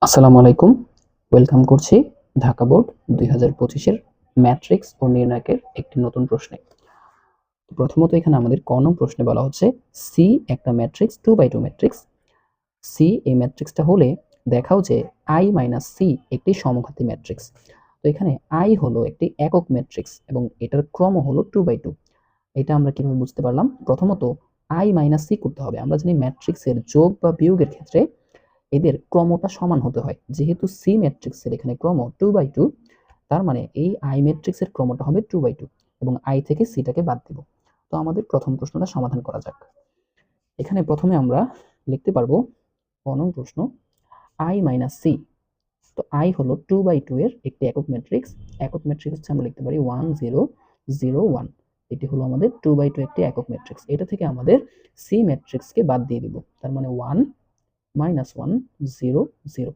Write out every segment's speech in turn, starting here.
আসসালামু আলাইকুম। ওয়েলকাম করছি ঢাকা বোর্ড 2025-এর ম্যাট্রিক্স ও নির্ণায়কের একটি নতুন প্রশ্নে। প্রথমত এখানে আমাদের ক নং প্রশ্নে বলা হচ্ছে সি একটা ম্যাট্রিক্স 2/2 ম্যাট্রিক্স। সি এই ম্যাট্রিক্সটা হলে দেখাও যে আই মাইনাস সি একটি সমঘাতী ম্যাট্রিক্স। তো এখানে আই হলো একটি একক ম্যাট্রিক্স এবং এটার ক্রম হলো 2/2। এটা আমরা কিভাবে বুঝতে পারলাম? প্রথমত আই মাইনাস সি করতে হবে। আমরা জানি ম্যাট্রিক্সের যোগ বা বিয়োগের ক্ষেত্রে এদের ক্রমটা সমান হতে হয়। যেহেতু সি ম্যাট্রিক্সের এখানে ক্রম 2/2, তার মানে এই আই ম্যাট্রিক্সের ক্রমটা হবে 2/2 এবং আই থেকে সিটাকে বাদ দিব। তো আমাদের প্রথম প্রশ্নটা সমাধান করা যাক। এখানে প্রথমে আমরা লিখতে পারবো ক নং প্রশ্ন আই মাইনাস সি। তো আই হলো 2/2 এর একটি একক ম্যাট্রিক্স। একক ম্যাট্রিক্স হচ্ছে আমরা লিখতে পারি 1 0 0 1। এটি হলো আমাদের 2/2 একটি একক ম্যাট্রিক্স। এটা থেকে আমাদের সি ম্যাট্রিক্সকে বাদ দিয়ে দিব। তার মানে 1 -1 0 0।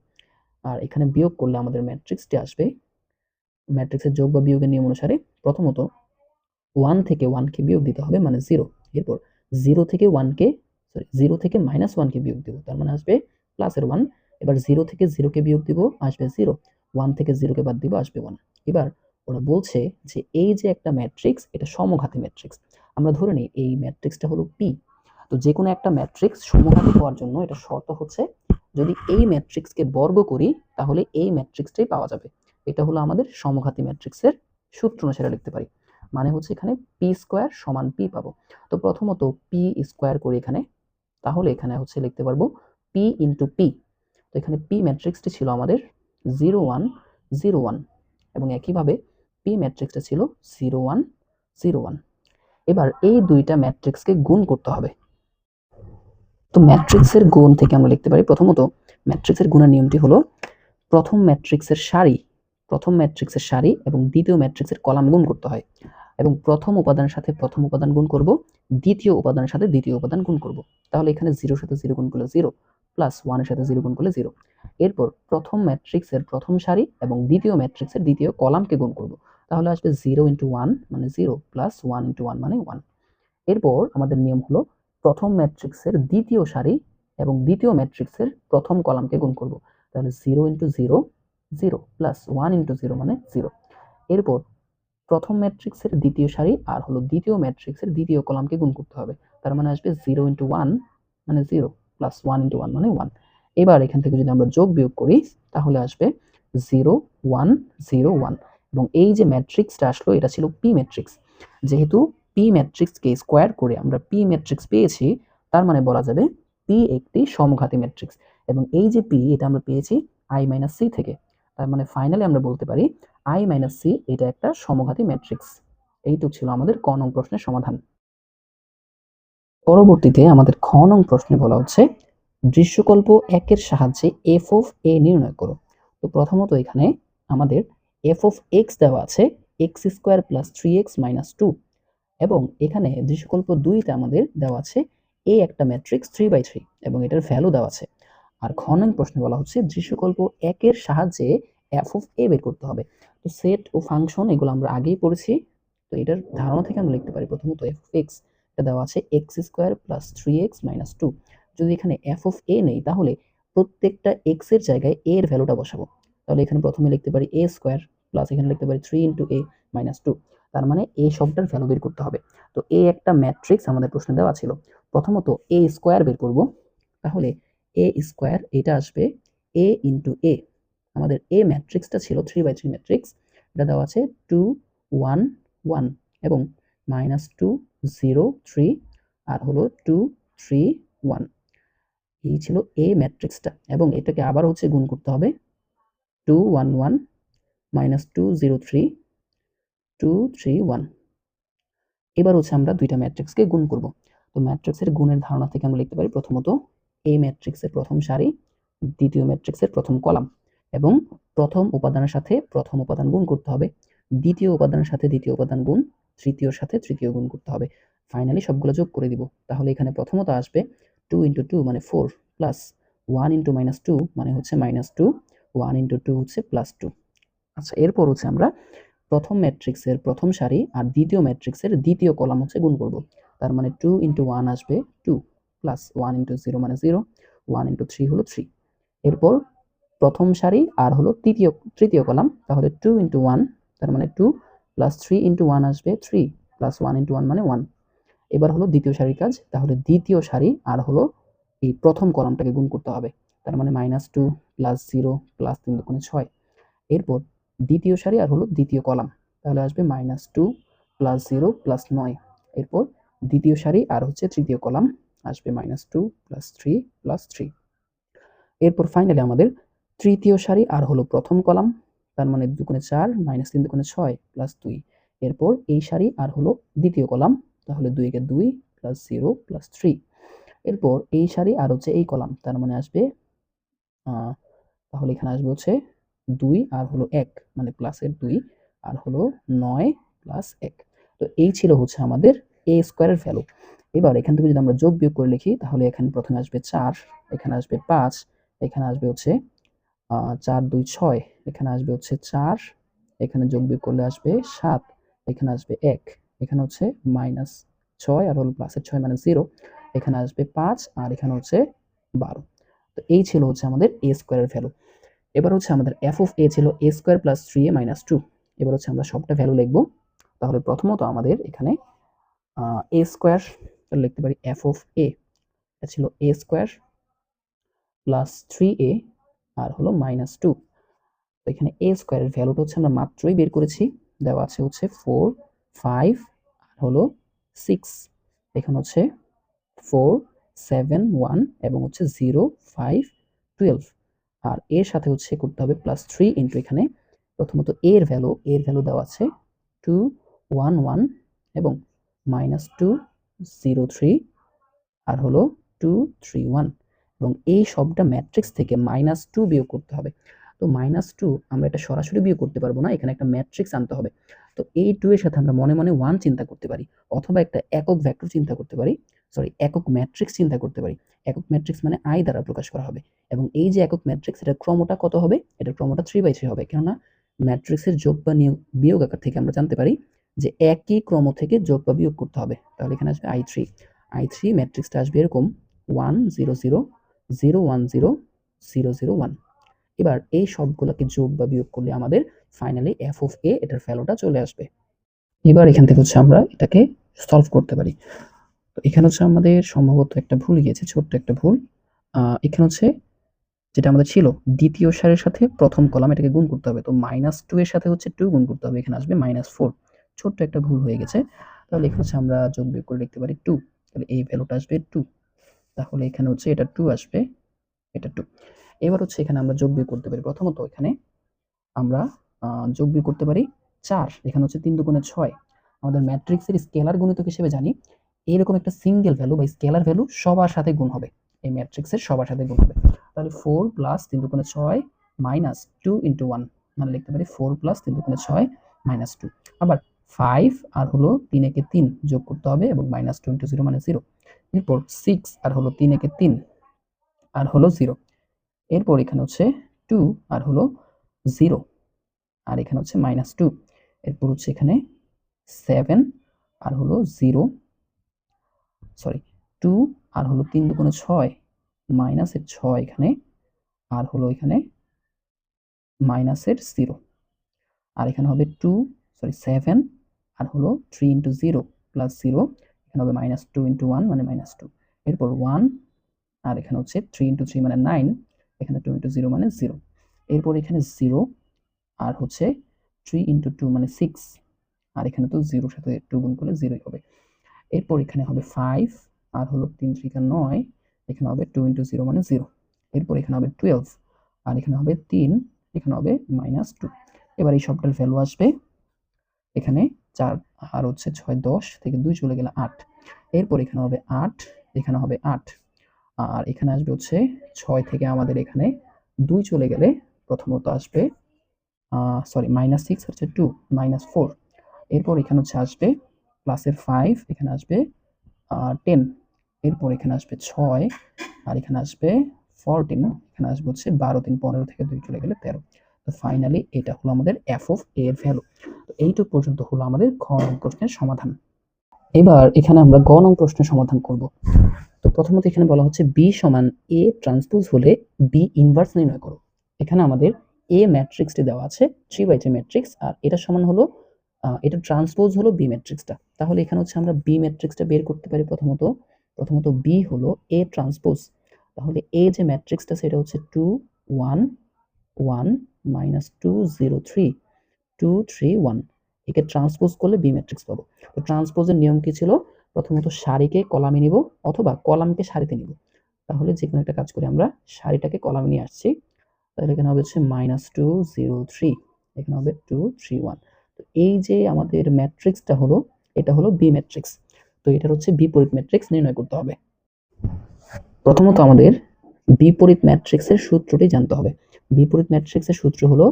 আর এখানে বিয়োগ করলে আমাদের ম্যাট্রিক্সটি আসবে। ম্যাট্রিক্সের যোগ বা বিয়োগের নিয়ম অনুসারে প্রথমত 1 থেকে 1 কে বিয়োগ দিতে হবে মানে 0। এরপর 0 থেকে 1 কে 0 থেকে -1 কে বিয়োগ দিব। তার মানে আসবে প্লাসের 1। এবার 0 থেকে 0 কে বিয়োগ দিব, আসবে 0। 1 থেকে 0 কে বাদ দিব, আসবে 1। এবার ওরা বলছে যে এই যে একটা ম্যাট্রিক্স, এটা সমঘাতী ম্যাট্রিক্স। আমরা ধরে নিই এই ম্যাট্রিক্সটা হলো P। তো যেকোনো একটা ম্যাট্রিক্স সমঘাতী হওয়ার জন্য এটা শর্ত হচ্ছে যদি এই ম্যাট্রিক্সকে বর্গ করি তাহলে এই ম্যাট্রিক্সটাই পাওয়া যাবে। এটা হলো আমাদের সমঘাতী ম্যাট্রিক্সের সূত্র অনুসারে লিখতে পারি। মানে হচ্ছে এখানে পি স্কোয়ার সমান পি পাবো। তো প্রথমত পি স্কোয়ার করি এখানে, তাহলে এখানে হচ্ছে লিখতে পারবো পি ইন্টু পি। তো এখানে পি ম্যাট্রিক্সটি ছিল আমাদের 0 1 0 1 এবং একইভাবে পি ম্যাট্রিক্সটা ছিল 0 1 0 1। এবার এই দুইটা ম্যাট্রিক্সকে গুণ করতে হবে। তো ম্যাট্রিক্সের গুণ থেকে আমরা লিখতে পারি প্রথমত ম্যাট্রিক্সের গুণের নিয়মটি হলো প্রথম ম্যাট্রিক্সের সারি এবং দ্বিতীয় ম্যাট্রিক্সের কলাম গুণ করতে হয় এবং প্রথম উপাদানের সাথে প্রথম উপাদান গুণ করব, দ্বিতীয় উপাদানের সাথে দ্বিতীয় উপাদান গুণ করব। তাহলে এখানে 0 সাথে 0 গুণ করলে 0 প্লাস 1 এর সাথে 0 গুণ করলে 0। এরপর প্রথম ম্যাট্রিক্সের প্রথম সারি এবং দ্বিতীয় ম্যাট্রিক্সের দ্বিতীয় কলামকে গুণ করব। তাহলে আসবে 0 ইন্টু 1 মানে 0 প্লাস 1 ইন্টু 1 মানে 1। এরপর আমাদের নিয়ম হলো প্রথম ম্যাট্রিক্সের দ্বিতীয় সারি এবং দ্বিতীয় ম্যাট্রিক্সের প্রথম কলামকে গুণ করব। তাহলে 0 ইন্টু 0 0 প্লাস 1 ইন্টু 0 মানে 0। এরপর প্রথম ম্যাট্রিক্সের দ্বিতীয় সারি আর হলো দ্বিতীয় ম্যাট্রিক্সের দ্বিতীয় কলামকে গুণ করতে হবে। তার মানে আসবে 0 ইন্টু 1 মানে 0 প্লাস 1 ইন্টু 1 মানে 1। এবার এখান থেকে যদি আমরা যোগ বিয়োগ করি তাহলে আসবে 0 1 0 1 এবং এই যে ম্যাট্রিক্সটা আসলো এটা ছিল পি ম্যাট্রিক্স। যেহেতু পি ম্যাট্রিক্সকে স্কোয়ার করে আমরা পি ম্যাট্রিক্স পেয়েছি, তার মানে বলা যাবে পি একটি সমঘাতী ম্যাট্রিক্স এবং এই যে পি এটা আমরা পেয়েছি আই মাইনাস সি থেকে। তার মানে ফাইনালি আমরা বলতে পারি আই মাইনাস সি এটা একটা সমঘাতী ম্যাট্রিক্স। এইটুক ছিল আমাদের ক নং প্রশ্নের সমাধান। পরবর্তীতে আমাদের খ নং প্রশ্নে বলা হচ্ছে দৃশ্যকল্প একের সাহায্যে এফ অফ এ নির্ণয় করো। তো প্রথমত এখানে আমাদের এফ অফ এক্স দেওয়া আছে x square plus 3x minus 2 এবং এখানে দৃশ্যকল্প 2তে আমাদের দেওয়া আছে এ একটা ম্যাট্রিক্স 3/3 এবং এটার ভ্যালু দেওয়া আছে। আর খ নং প্রশ্নে বলা হচ্ছে দৃশ্যকল্প একের সাহায্যে এফ অফ এ বের করতে হবে। তো সেট ও ফাংশন এগুলো আমরা আগেই পড়েছি। তো এটার ধারণা থেকে আমরা লিখতে পারি প্রথমত এফ অফ এক্স এটা দেওয়া আছে x square plus 3x minus 2। যদি এখানে এফ অফ এ নেই তাহলে প্রত্যেকটা এক্স এর জায়গায় এ এর ভ্যালুটা বসাবো। তাহলে এখানে প্রথমে লিখতে পারি এ স্কোয়ার প্লাস এখানে লিখতে পারি 3 ইন্টু এ মাইনাস 2। তার মানে এ শব্দের ভ্যালু বের করতে হবে। তো এ একটা ম্যাট্রিক্স আমাদের প্রশ্নে দেওয়া ছিল। প্রথমত এ স্কোয়ার বের করব। তাহলে এ স্কোয়ার এটা আসবে এ ইন্টু এ। আমাদের এ ম্যাট্রিক্সটা ছিল 3/3 ম্যাট্রিক্স। এটা দেওয়া আছে 2 1 1 এবং -2 0 3 আর হলো 2 3 1। এই ছিল এ ম্যাট্রিক্সটা এবং এটাকে আবার হচ্ছে গুণ করতে হবে 2 1 1 -2 0 3 2 3 1। এবার হচ্ছে আমরা দুইটা ম্যাট্রিক্সকে গুণ করব। তো ম্যাট্রিক্সের গুণের ধারণা থেকে আমরা লিখতে পারি প্রথমত এই ম্যাট্রিক্সের প্রথম সারি, দ্বিতীয় ম্যাট্রিক্সের প্রথম কলাম এবং প্রথম উপাদানের সাথে প্রথম উপাদান গুণ করতে হবে, দ্বিতীয় উপাদানের সাথে দ্বিতীয় উপাদান গুণ, তৃতীয়র সাথে তৃতীয় গুণ করতে হবে। ফাইনালি সবগুলো যোগ করে দিব। তাহলে এখানে প্রথমত আসবে 2 ইন্টু 2 মানে 4 প্লাস 1 ইন্টু মাইনাস 2 মানে হচ্ছে -2, 1 ইন্টু 2 হচ্ছে +2। আচ্ছা, এরপর হচ্ছে আমরা প্রথম ম্যাট্রিক্সের প্রথম সারি আর দ্বিতীয় ম্যাট্রিক্সের দ্বিতীয় কলাম হচ্ছে গুণ করব। তার মানে 2 ইন্টু 1 আসবে 2 প্লাস 1 ইন্টু 0 মানে 0, 1 ইন্টু 3 হলো 3। এরপর প্রথম সারি আর হলো তৃতীয় কলাম, তাহলে 2 × 1 তার মানে 2 প্লাস 3 × 1 আসবে 3 প্লাস 1 × 1 মানে 1। এবার হলো দ্বিতীয় সারির কাজ, তাহলে দ্বিতীয় সারি আর হলো এই প্রথম কলামটাকে গুণ করতে হবে, তার মানে -2 প্লাস 0 প্লাস 3 × 6। এরপর দ্বিতীয় সারি আর হলো দ্বিতীয় কলাম, তাহলে আসবে -2 প্লাস 0 প্লাস 9। এরপর দ্বিতীয় সারি আর হচ্ছে তৃতীয় কলাম আসবে -2 প্লাস 3 প্লাস 3। এরপর ফাইনালি আমাদের তৃতীয় সারি আর হলো প্রথম কলাম, তার মানে 2 × 4 -3 × 6 প্লাস 2। এরপর এই সারি আর হলো দ্বিতীয় কলাম, তাহলে 2 × 2 প্লাস 0 প্লাস 3। এরপর এই সারি আর হচ্ছে এই কলাম, তার মানে আসবে তাহলে এখানে আসবে হচ্ছে 2 আর হলো 1 মানে প্লাসের 2 আর হলো 9 প্লাস 1। তো এই ছিল হচ্ছে আমাদের a স্কয়ারের ভ্যালু। এবার এখান থেকে যদি আমরা যোগ বিয়োগ করে লিখি, তাহলে এখানে প্রথমে আসবে 4, এখানে আসবে 5, এখানে আসবে হচ্ছে 4 2 6, এখানে আসবে হচ্ছে 4, এখানে যোগ বিয়োগ করলে আসবে 7, এখানে আসবে 1, এখানে হচ্ছে -6 আর হলো প্লাসের 6 মানে 0, এখানে আসবে 5 আর এখানে হচ্ছে 12। তো এই ছিল হচ্ছে আমাদের a স্কয়ারের ভ্যালু। এবার হচ্ছে আমাদের f of a ছিল a square plus 3a minus 2। এবার হচ্ছে আমরা সবটা ভ্যালু লিখব। তাহলে প্রথমত আমাদের এখানে a স্কয়ার লিখতে পারি f of a, এটা ছিল a স্কয়ার প্লাস 3a আর হলো -2। তো এখানে a স্কয়ারের ভ্যালুটা হচ্ছে আমরা মাত্রই বের করেছি, দেওয়া আছে হচ্ছে 4 5 আর হলো 6। এখানে হচ্ছে 4 7 1 এবং হচ্ছে 0 5 12। আর এর সাথে হচ্ছে করতে হবে +3 ইনটু এখানে প্রথমত এর ভ্যালু দেওয়া আছে 2 1 1 এবং -2 0 3 আর হলো 2 3 1 এবং এই সবটা ম্যাট্রিক্স থেকে -2 বিয়োগ করতে হবে। তো -2 আমরা এটা সরাসরি বিয়োগ করতে পারবো না, এখানে একটা ম্যাট্রিক্স আনতে হবে। তো এই 2 এর সাথে আমরা মনে মনে 1 চিন্তা করতে পারি, অথবা একটা একক ভেক্টর চিন্তা করতে পারি, একক ম্যাট্রিক্স চিন্তা করতে পারি। একক ম্যাট্রিক্স মানে I দ্বারা প্রকাশ করা হবে এবং এই যে একক ম্যাট্রিক্স এটার ক্রমটা কত হবে? এটার ক্রমটা 3/3 হবে, কেননা ম্যাট্রিক্সের যোগ বা বিয়োগ আকার থেকে আমরা জানতে পারি যে একই ক্রম থেকে যোগ বা বিয়োগ করতে হবে। তাহলে এখানে আসবে I3 ম্যাট্রিক্সটা আসবে এরকম 1 0 0 0 1 0 0 0 1। এবার এই সবগুলোকে যোগ বা বিয়োগ করলে আমাদের ফাইনালি f of a এটার ভ্যালুটা চলে আসবে। এবার এখান থেকে হচ্ছে আমরা এটাকে সলভ করতে পারি। তো এখানে হচ্ছে আমাদের সম্ভবত একটা ভুল গিয়েছে, ছোট্ট একটা ভুল। এখানে হচ্ছে যেটা আমাদের ছিল দ্বিতীয় সারির সাথে প্রথম কলাম এটাকে গুণ করতে হবে। তো -2 এর সাথে হচ্ছে 2 গুণ করতে হবে, এখানে আসবে -4। ছোট্ট একটা ভুল হয়ে গেছে। তাহলে এখানে হচ্ছে আমরা যোগ বিয়োগ করে লিখতে পারি 2। তাহলে এই ভ্যালুটা আসবে 2। তাহলে এখানে হচ্ছে এটা 2 আসবে, এটা 2। এবার হচ্ছে এখানে আমরা যোগ বিয়োগ করতে পারি। প্রথমত এখানে আমরা যোগ বিয়োগ করতে পারি 4, এখানে হচ্ছে 3 দুগুণে 6। আমাদের ম্যাট্রিক্সের স্কেলার গুণিতক হিসেবে জানি এরকম একটা সিঙ্গেল ভ্যালু বা স্কেলার ভ্যালু সবার সাথে গুণ হবে, এই ম্যাট্রিক্সের সবার সাথে গুণ হবে। তাহলে 4 প্লাস 3 দুগুণে 6 মাইনাস 2 ইনটু 1, মানে লিখতে পারি 4 প্লাস 3 দুগুণে 6 মাইনাস 2। আবার 5 আর হলো 3 একে 3 যোগ করতে হবে এবং -2 ইনটু 0 মানে 0। এরপর 6 আর হলো 3 একে 3 আর হলো 0। এরপর এখানে হচ্ছে 2 আর হলো 0 আর এখানে হচ্ছে -2। এরপর হচ্ছে এখানে 7 আর হলো 0 2 আর হলো 3 দুগুণে 6 মাইনাসের 6 এখানে আর হলো এখানে মাইনাসের 0 আর এখানে হবে 7 আর হলো 3 ইনটু 0 প্লাস 0, এখানে হবে -2 ইনটু 1 মানে -2। এরপর 1 আর এখানে হচ্ছে 3 ইনটু 3 মানে 9, এখানে 2 ইনটু 0 মানে 0। এরপর এখানে 0 আর হচ্ছে 3 ইনটু 2 মানে 6 আর এখানে তো 0 সাথে 2 গুণ করলে 0ই হবে। এরপর এখানে হবে 5 আর হলো 3 3 9, এখানে হবে 2 ইনটু 0 মানে 0। এরপর এখানে হবে 12 আর এখানে হবে 3, এখানে হবে -2। এবার এই সবটার ভ্যালু আসবে এখানে 4 আর হচ্ছে 6 10 থেকে 2 চলে গেলে 8। এরপর এখানে হবে 8, এখানে হবে 8 আর এখানে আসবে হচ্ছে 6 থেকে আমাদের এখানে 2 চলে গেলে প্রথমত আসবে -6 হচ্ছে 2 -4। এরপর এখানে হচ্ছে আসবে প্লাসের 5, এখানে আসবে 10। এরপর এখানে আসবে 6 আর এখানে আসবে 14, এখানে আসবে হচ্ছে 12 3 15 থেকে 2 চলে গেলে 13। তো ফাইনালি এটা হলো আমাদের f of a এর ভ্যালু। তো এইটুকু পর্যন্ত হলো আমাদের খ নং প্রশ্নের সমাধান। এবার এখানে আমরা গ নং প্রশ্নের সমাধান করব। তো প্রথমত এখানে বলা হচ্ছে b সমান a ট্রান্সপোজ হলে b ইনভার্স নির্ণয় করো। এখানে আমাদের এ ম্যাট্রিক্সটি দেওয়া আছে 3/3 ম্যাট্রিক্স, আর এটা সমান হলো এটা ট্রান্সপোজ হলো বি ম্যাট্রিক্সটা। তাহলে এখানে হচ্ছে আমরা বি ম্যাট্রিক্সটা বের করতে পারি। প্রথমত বি হলো এ ট্রান্সপোজ। তাহলে এ যে ম্যাট্রিক্সটা সেটা হচ্ছে 2 1 1 -2 0 3 2 3 1। একে ট্রান্সপোজ করলে বি ম্যাট্রিক্স পাবো। তো ট্রান্সপোজের নিয়ম কি ছিল? প্রথমত সারিকে কলামে নিব অথবা কলামকে সারিতে নিব। তাহলে যে কোনো একটা কাজ করি, আমরা সারিটাকে কলামে নিয়ে আসছি। তাহলে এখানে হবে হচ্ছে -2 0 3, এখানে হবে 2 3 1। তো এই যে আমাদের ম্যাট্রিক্সটা হলো, এটা হলো বি ম্যাট্রিক্স। তো এটার হচ্ছে বিপরীত ম্যাট্রিক্স নির্ণয় করতে হবে। প্রথমত আমাদের বিপরীত ম্যাট্রিক্সের সূত্রটি জানতে হবে। বিপরীত ম্যাট্রিক্সের সূত্র হলো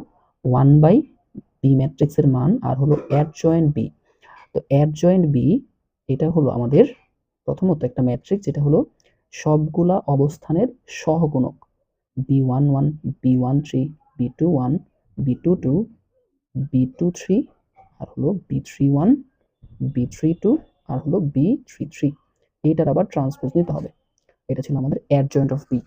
1/b ম্যাট্রিক্সের মান আর হলো অ্যাডজয়েন্ট বি। তো অ্যাডজয়েন্ট বি এটা হলো আমাদের প্রথমত একটা ম্যাট্রিক্স যেটা হলো সবগুলা অবস্থানের সহগুণক b11 b13 b21 b22 b23 আর হলো b31 b32 আর হলো b33। এইটার আবার ট্রান্সপোজ নিতে হবে। এটা ছিল আমাদের অ্যাডজয়েন্ট অফ বি।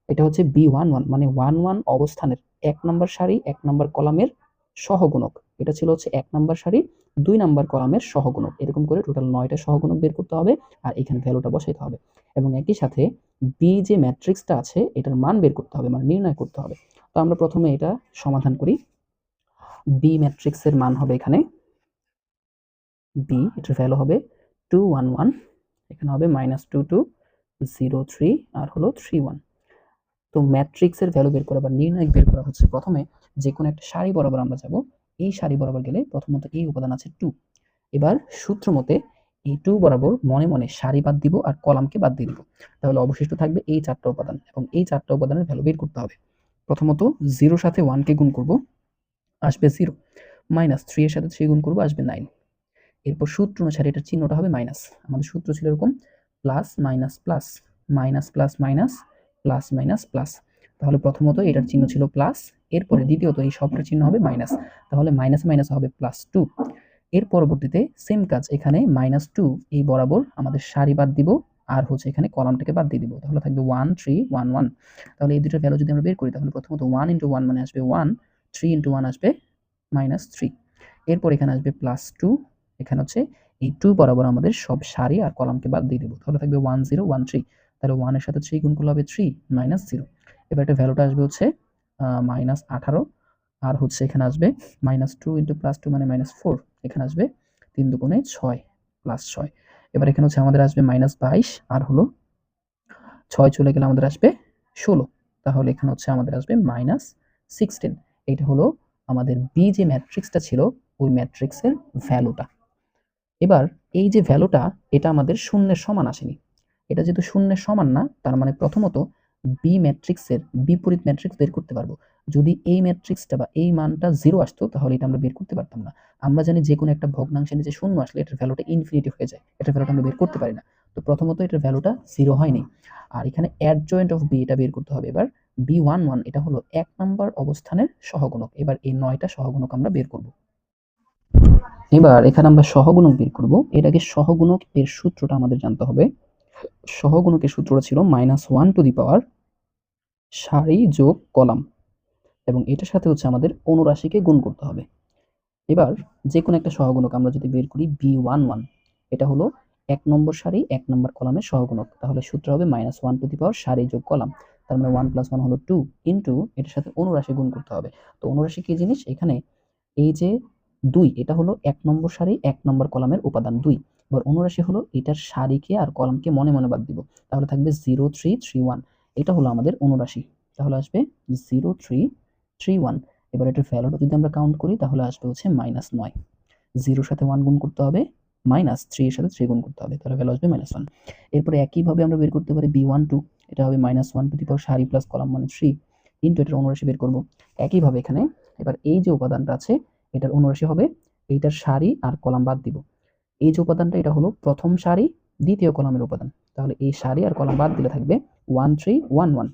এটা হচ্ছে b11 মানে 11 অবস্থানের 1 নম্বর সারি 1 নম্বর কলামের সহগুণক। এটা ছিল হচ্ছে 1 নম্বর সারি 2 নম্বর কলামের সহগুণক। এরকম করে টোটাল 9টা সহগুণক বের করতে হবে আর এখানে ভ্যালুটা বসাইতে হবে। এবং একই সাথে বি যে ম্যাট্রিক্সটা আছে এটার মান বের করতে হবে, মানে নির্ণয় করতে হবে। তো আমরা প্রথমে এটা সমাধান করি। বি ম্যাট্রিক্সের মান হবে এখানে বি, এটার ভ্যালু হবে 2 1 1, এখানে হবে -2 2 0 3 আর হলো 3 1। তো ম্যাট্রিক্সের ভ্যালু বের করা বা নির্ণায়ক বের করা হচ্ছে প্রথমে যে কোনো একটা সারি বরাবর আমরা যাব। এই সারি বরাবর গেলে প্রথমত এই উপাদান আছে 2। এবার সূত্র মতে এই 2 বরাবর মনে মনে সারি বাদ দিব আর কলামকে বাদ দিয়ে দিব। তাহলে অবশিষ্ট থাকবে এই 4টা উপাদান এবং এই 4টা উপাদানের ভ্যালু বের করতে হবে। প্রথমত 0 সাথে 1 কে গুণ করব, আসবে 0। -3 এর সাথে 3 গুণ করব, আসবে 9। এরপর সূত্র অনুসারে এটার চিহ্নটা হবে মাইনাস। আমাদের সূত্র ছিল এরকম plus minus plus minus plus minus plus minus plus. তাহলে প্রথমত এটার চিহ্ন ছিল প্লাস, এরপরে দ্বিতীয়ত এই সবটার চিহ্ন হবে মাইনাস। তাহলে মাইনাস মাইনাস হবে +2। এর পরবর্তীতে সেম কাজ, এখানে -2 এই বরাবর আমাদের সারি বাদ দিব আর হচ্ছে এখানে কলামটাকে বাদ দিয়ে দিব। তাহলে থাকবে 1 3 1 1। তাহলে এই দুটোর ভ্যালু যদি আমরা বের করি তাহলে প্রথমত 1 × 1 মানে আসবে 1, 3 × 1 আসবে -3। এরপর এখানে আসবে +2, এখানে হচ্ছে এই 2 বরাবর আমাদের সব সারি আর কলামকে বাদ দিয়ে দিব। তাহলে থাকবে 1 0 1 3। তাহলে 1 এর সাথে 3 গুণ করলে হবে 3 -0। এবার এটা ভ্যালুটা আসবে হচ্ছে -18 আর হচ্ছে এখানে আসবে -2 × +2 মানে -4। এখানে আসবে 3 দুগুণে 6 +6। এবার এখানে হচ্ছে আমাদের আসবে -22 আর হলো 6 চলে গেলে আমাদের আসবে 16। তাহলে এখানে হচ্ছে আমাদের আসবে -16। এটা হলো আমাদের বি যে ম্যাট্রিক্সটা ছিল ওই ম্যাট্রিক্সের ভ্যালুটা। এবার এই যে ভ্যালুটা এটা আমাদের শূন্যের সমান আসেনি। এটা যেহেতু শূন্যের সমান না, তার মানে প্রথমত বি ম্যাট্রিক্সের বিপরীত ম্যাট্রিক্স বের করতে পারবো। যদি এই ম্যাট্রিক্সটা বা এই মানটা 0 আসতো তাহলে এটা আমরা বের করতে পারতাম না। আমরা জানি যে কোনো একটা ভগ্নাংশের নিচে শূন্য আসলে এটার ভ্যালুটা ইনফিনিটি হয়ে যায়। এটার ভ্যালুটা আমরা বের করতে পারি না। তো প্রথমত এটার ভ্যালুটা 0 হয়নি। আর এখানে অ্যাডজয়েন্ট অফ বি এটা বের করতে হবে। এবার b11 এটা হলো 1 নম্বর অবস্থানের সহগুণক। এবার এই 9টা সহগুণক আমরা বের করব। এবার এখানে আমরা সহগুণক বের করব। এর আগে সহগুণক এর সূত্রটা আমাদের জানতে হবে। সহগুণকের সূত্রটা ছিল -1 টু দি পাওয়ার সারি যোগ কলাম এবং এটার সাথে হচ্ছে আমাদের অনুরাশিকে গুণ করতে হবে। এবার যে কোনো একটা সহগুণক আমরা যদি বের করি b11, এটা হলো 1 নম্বর সারি 1 নম্বর কলামের সহগুণক। তাহলে সূত্র হবে -1 টু দি পাওয়ার সারি যোগ কলাম। তার মানে 1 + 1 হলো 2 ইনটু এটার সাথে অনুরাশি গুণ করতে হবে। তো অনুরাশি কি জিনিস? এখানে এই যে 2 এটা হলো 1 নম্বর সারি 1 নম্বর কলামের উপাদান 2। এবার অনুরাশি হলো এটার সারিকে আর কলামকে মনে মনে বাদ দিব। তাহলে থাকবে 0 3 3 1। এটা হলো আমাদের অনুরাশি। তাহলে আসবে 0 3 3 1। এবার এটার ভ্যালুটা যদি আমরা কাউন্ট করি তাহলে আসবে হচ্ছে -9। 0 এর সাথে 1 গুণ করতে হবে, -3 এর সাথে 3 গুণ করতে হবে। তাহলে ভ্যালু আসবে -1। এরপরে একইভাবে আমরা বের করতে পারি b12, এটা হবে -1 টু দি পাওয়ার সারি প্লাস কলাম মানে 3 ইনটু এটার অনুরাশি বের করব। একইভাবে এখানে এবার এই যে উপাদানটা আছে এটার অনুরাশি হবে এইটার সারি আর কলাম বাদ দিব। এই যে উপাদানটা এটা হলো প্রথম সারি দ্বিতীয় কলামের উপাদান। তাহলে এই সারি আর কলাম বাদ দিলে থাকবে 1 3 1 1।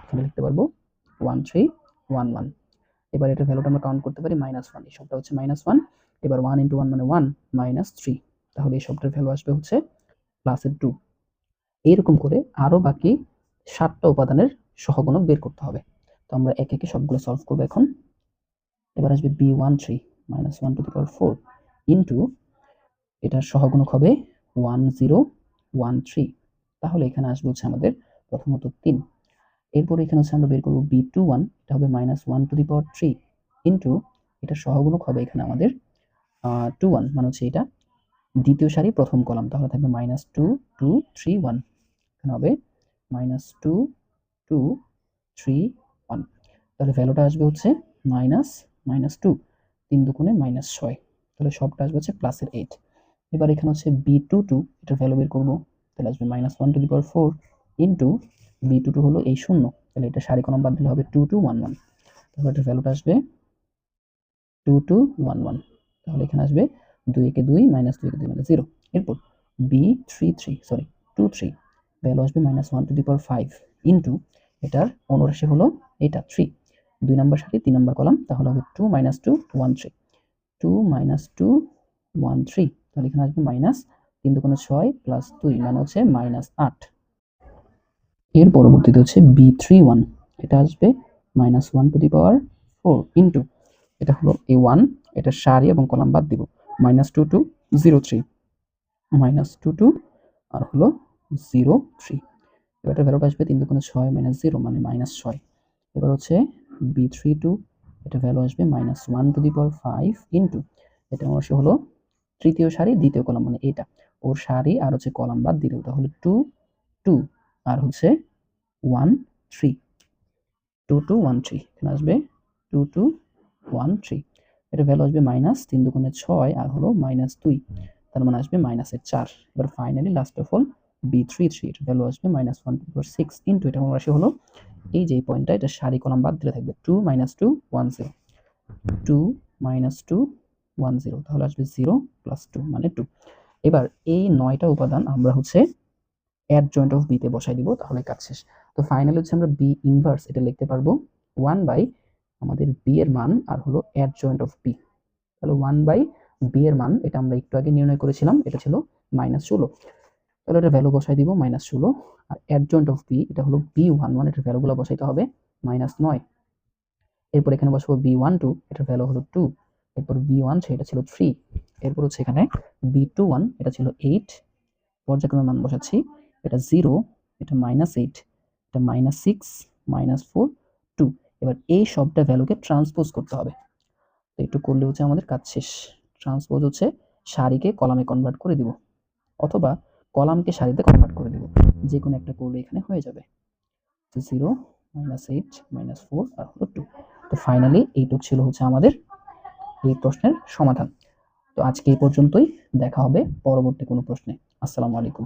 এখানে লিখতে পারবো 1 3 1 1। এবার এটার ভ্যালুটা আমরা কাউন্ট করতে পারি -1। এই সবটা হচ্ছে -1। এবার 1 × 1 মানে 1 -3। তাহলে এই সবটার ভ্যালু আসবে হচ্ছে +2। এরকম করে আরো বাকি 7টা উপাদানের সহগুণক বের করতে হবে। তো আমরা একে একে সবগুলো সলভ করবো এখন। এবার আসবে b13 minus 1 to the power 4 into এটার সহগুণক হবে 1013। তাহলে এখানে আসবে হচ্ছে আমাদের প্রথমত 3। এরপর এখানে হচ্ছে আমরা বের করব b21, এটা হবে minus 1 to the power 3 into এটার সহগুণক হবে এখানে আমাদের 21, মানে হচ্ছে এটা দ্বিতীয় সারি প্রথম কলাম, তাহলে থাকবে মাইনাস 2 2 3 1, এখানে হবে মাইনাস 2 2 3 1। তাহলে ভ্যালুটা আসবে হচ্ছে মাইনাস মাইনাস 2, 3 দুগুণে মাইনাস 6, তাহলে সবটা আসবে হচ্ছে প্লাসের 8। এবার এখানে হচ্ছে b22, এটার ভ্যালু বের করব, তাহলে আসবে minus 1 to the power 4 into b22 হলো এই 0, তাহলে এটা সারি কলম বাদ দিলে হবে 2 2 1 1, তাহলে এটার ভ্যালুটা আসবে 2 2 1 1। তাহলে এখানে আসবে 2 একে 2 মাইনাস 2 একে 2 মানে 0। এরপর b23 ভ্যালু আসবে minus 1 to the power 5 into এটার অনুরাশি হলো এটা 3, 2 নাম্বার সারি 3 নাম্বার কলাম, তাহলে হবে 2 মাইনাস 2 1 3, 2 মাইনাস 2 1 3, তাহলে এখানে আসবে মাইনাস 3 দুগুণে 6 প্লাস 2 মানে হচ্ছে মাইনাস 8। এর পরবর্তীতে হচ্ছে b31, এটা আসবে minus 1 to the power 4 into এটা হলো এই 1, এটা সারি এবং কলাম বাদ দিব, মাইনাস 2 2 0 3, মাইনাস 2 2 আর হলো 0 3। এবার এটা ভ্যালুটা আসবে 3 দুগুণে 6 মাইনাস 0 মানে মাইনাস 6। এবার হচ্ছে b32, এটা ভ্যালু আসবে minus 1 to the power 5 into এটা অংশ হলো তৃতীয় সারি দ্বিতীয় কলাম, মানে এটা ওর সারি আর হচ্ছে কলাম বাদ দিলেও, তাহলে 2 2 আর হচ্ছে 1 3, 2 2 1 3, এখানে আসবে 2 2 1 3। এটা ভ্যালু আসবে মাইনাস 3 দুগুণে 6 আর হলো মাইনাস 2, তার মানে আসবে মাইনাসের 4। এবার finally last of all b33, এর ভ্যালু আসবে minus 1 to the power 6 into এটা রাশি হলো এই যে পয়েন্টটা, এটা সারি কলাম বাদ দিলে থাকবে 2 মাইনাস 2 1 0, 2 মাইনাস 2 1 0, তাহলে আসবে 0 প্লাস 2 মানে 2। এবার এই 9টা উপাদান আমরা হচ্ছে অ্যাডজয়েন্ট অফ বি তে বসাই দিব, তাহলে কাজ শেষ। তো ফাইনালি হচ্ছে আমরা বি ইনভার্স এটা লিখতে পারবো 1 বাই আমাদের বি এর মান আর হলো অ্যাডজয়েন্ট অফ বি, তাহলে 1 বাই বি এর মান এটা আমরা একটু আগে নির্ণয় করেছিলাম, এটা ছিল মাইনাস 16, তাহলে এটা ভ্যালু বসাই দিব মাইনাস 16। আর অ্যাডজয়েন্ট অফ বি এটা হলো b11, এটার ভ্যালুগুলো বসাইতে হবে মাইনাস 9। এরপর এখানে বসাবো b12, এটার ভ্যালু হলো 2। এরপর b13 এটা ছিল 3। এরপর হচ্ছে এখানে b21 এটা ছিল 8, পর্যায়ক্রমে মান বসাচ্ছি, এটা 0, এটা -8, এটা -6, -4 2। এবার এই সবটা ভ্যালুকে ট্রান্সপোজ করতে হবে, তো একটু করলে হচ্ছে আমাদের কাজ শেষ। ট্রান্সপোজ হচ্ছে সারিকে কলামে কনভার্ট করে দিব, অথবা কলামকে সারিতে কনভার্ট করে দিব, যে কোনো একটা করলে এখানে হয়ে যাবে। 0 -8 -4 আর হলো 2। তো ফাইনালি এইটুক ছিল হচ্ছে আমাদের এই প্রশ্নের সমাধান। তো আজকে এই পর্যন্তই, দেখা হবে পরবর্তী কোনো প্রশ্নে। আসসালামু আলাইকুম।